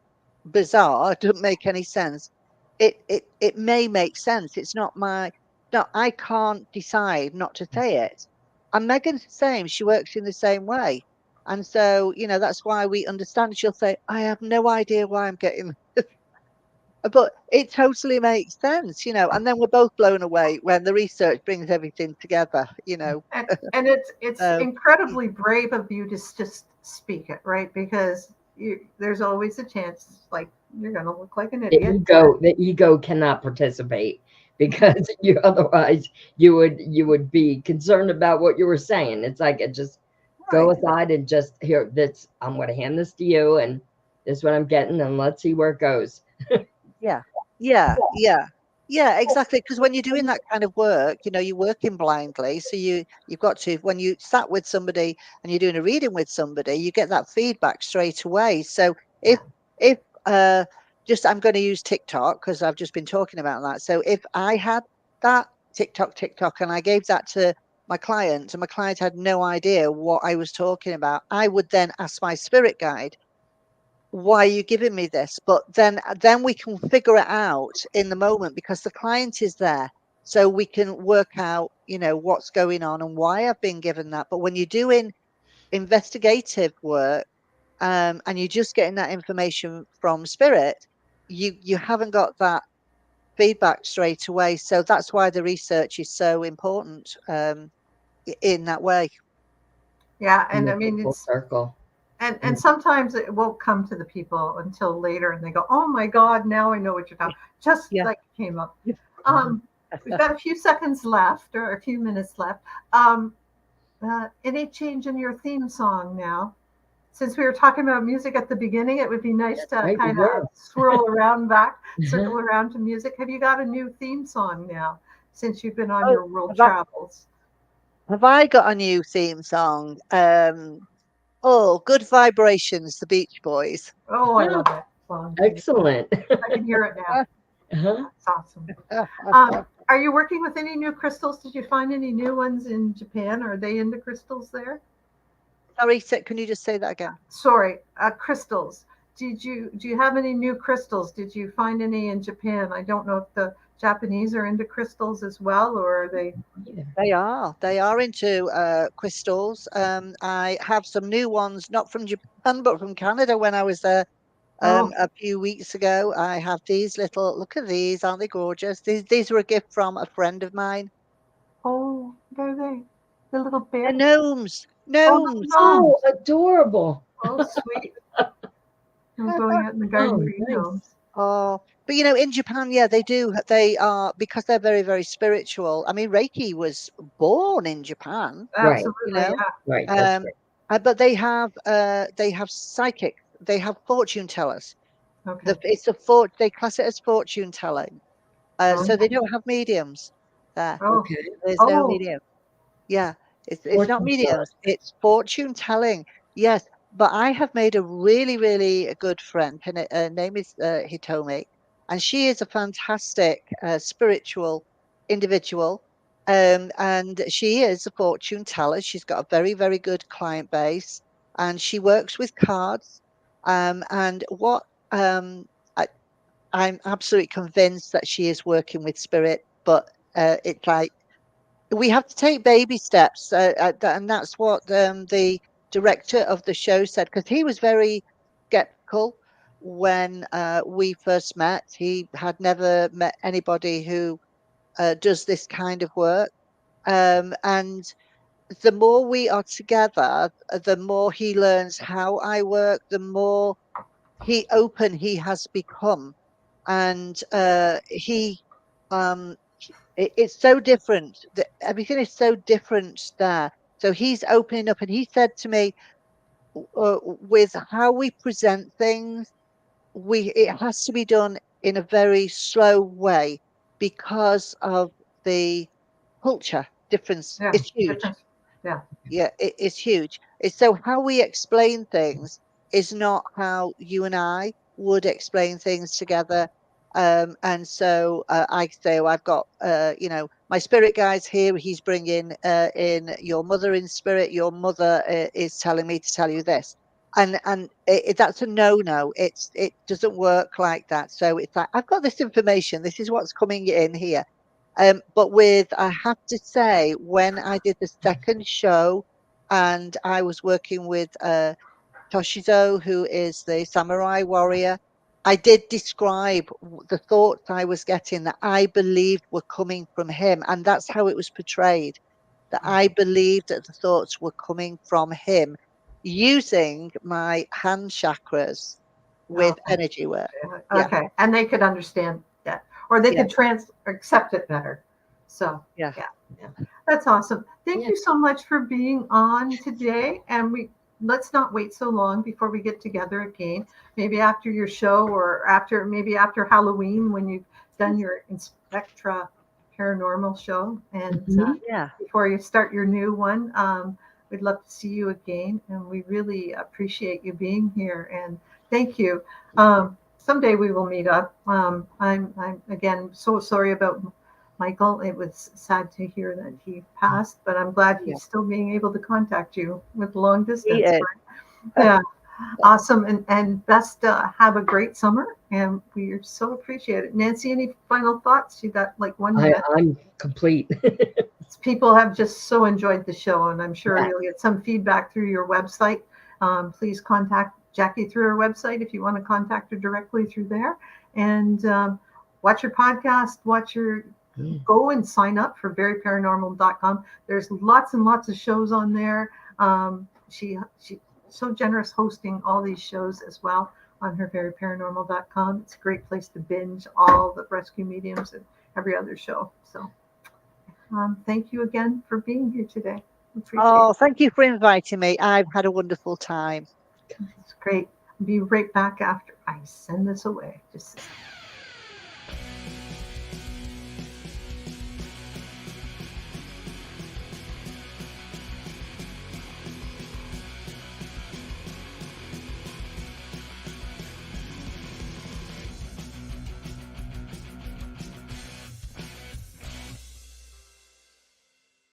bizarre, doesn't make any sense, it may make sense. It's not my no, I can't decide not to say it. And Megan's the same. She works in the same way. And so, that's why we understand. She'll say, I have no idea why I'm getting, but it totally makes sense, and then we're both blown away when the research brings everything together. And it's So, incredibly brave of you to just speak it, right? Because there's always a chance, like you're going to look like an idiot. The ego cannot participate because otherwise you would be concerned about what you were saying. It's like just go right. aside and just here. This I'm going to hand this to you, and this is what I'm getting, and let's see where it goes. Yeah. Yeah. Yeah. Yeah, exactly. Because when you're doing that kind of work, you're working blindly. So you've got to, when you sat with somebody and you're doing a reading with somebody, you get that feedback straight away. So if just I'm going to use TikTok because I've just been talking about that. So if I had that TikTok and I gave that to my client and my client had no idea what I was talking about, I would then ask my spirit guide, why are you giving me this? But then we can figure it out in the moment because the client is there, so we can work out what's going on and why I've been given that. But when you're doing investigative work, and you're just getting that information from spirit, you haven't got that feedback straight away. So that's why the research is so important, in that way. Yeah, and I Make it mean full circle. and sometimes it won't come to the people until later, and they go, "Oh my God, now I know what you're talking." Just Yeah. like it came up. We've got a few seconds left, or a few minutes left. Any change in your theme song now? Since we were talking about music at the beginning, it would be nice to Right, kind of swirl around back, circle around to music. Have you got a new theme song now since you've been on Oh, your world travels? have I got a new theme song? Oh, Good Vibrations, the Beach Boys. Oh, I love that song. Excellent. I can hear it now. Uh-huh. That's awesome. Are you working with any new crystals? Did you find any new ones in Japan? Are they into crystals there? Sorry, can you just say that again? Sorry, crystals. Do you have any new crystals? Did you find any in Japan? I don't know if the Japanese are into crystals as well, or are they? They are into crystals. I have some new ones, not from Japan, but from Canada when I was there Oh, a few weeks ago. I have these little, look at these, aren't they gorgeous? These were a gift from a friend of mine. oh, there are they. The little They're bear. gnomes. Oh, Gnomes. Oh, gnomes. adorable. Oh, sweet. I'm going out in the garden Oh, for you, nice. gnomes. Oh, but in Japan, yeah, they do. They are, because they're very, very spiritual. I mean, Reiki was born in Japan, Right, you Absolutely, know. yeah. right. That's Um, but they have psychic, they have fortune tellers. Okay. They class it as fortune telling. So they Okay. don't have mediums there. Oh, okay. There's no oh, medium. Yeah, it's not Fortune teller. mediums, it's fortune telling. Yes, but I have made a really, really good friend. Her name is Hitomi, and she is a fantastic spiritual individual. And she is a fortune teller. She's got a very, very good client base, and she works with cards. And what I, I'm absolutely convinced that she is working with spirit, but it's like we have to take baby steps, and that's what the director of the show said, because he was very skeptical when we first met. He had never met anybody who does this kind of work, and the more we are together, the more he learns how I work, the more open he has become, and it's so different. Everything is so different there. So he's opening up, and he said to me, with how we present things, it has to be done in a very slow way because of the culture difference. Yeah. It's huge. Different. Yeah. Yeah, it's huge. It's so how we explain things is not how you and I would explain things together. And so I say, oh, I've got, my spirit guide's here. He's bringing in your mother in spirit. Your mother is telling me to tell you this. And that's a no. It doesn't work like that. So it's like, I've got this information. This is what's coming in here. But I have to say, when I did the second show and I was working with Toshizo, who is the samurai warrior, I did describe the thoughts I was getting that I believed were coming from him. And that's how it was portrayed, that I believed that the thoughts were coming from him using my hand chakras with Okay. energy work. Yeah, Okay. And they could understand that, or they yeah, could accept it better. So yeah. yeah, that's awesome. Thank Yeah. you so much for being on today. And let's not wait so long before we get together again. Maybe after your show, or maybe after Halloween, when you've done your Inspectra Paranormal show, and Mhm. Yeah. before you start your new one. We'd love to see you again, and we really appreciate you being here. And thank you. Someday we will meet up. I'm again so sorry about Michael. It was sad to hear that he passed, but I'm glad Yeah. he's still being able to contact you with long He distance. is. Yeah, awesome. And best have a great summer, and we are so appreciate it. Nancy, any final thoughts? You got like 1 minute. I'm complete. People have just so enjoyed the show, and I'm sure Yeah. you'll get some feedback through your website. Please contact Jackie through her website if you want to contact her directly through there. And watch your podcast, go and sign up for veryparanormal.com. There's lots and lots of shows on there. She's so generous hosting all these shows as well on her veryparanormal.com. It's a great place to binge all the rescue mediums and every other show. So thank you again for being here today. Appreciate Oh, thank you for inviting me. I've had a wonderful time. it. It's great. I'll be right back after I send this away. Just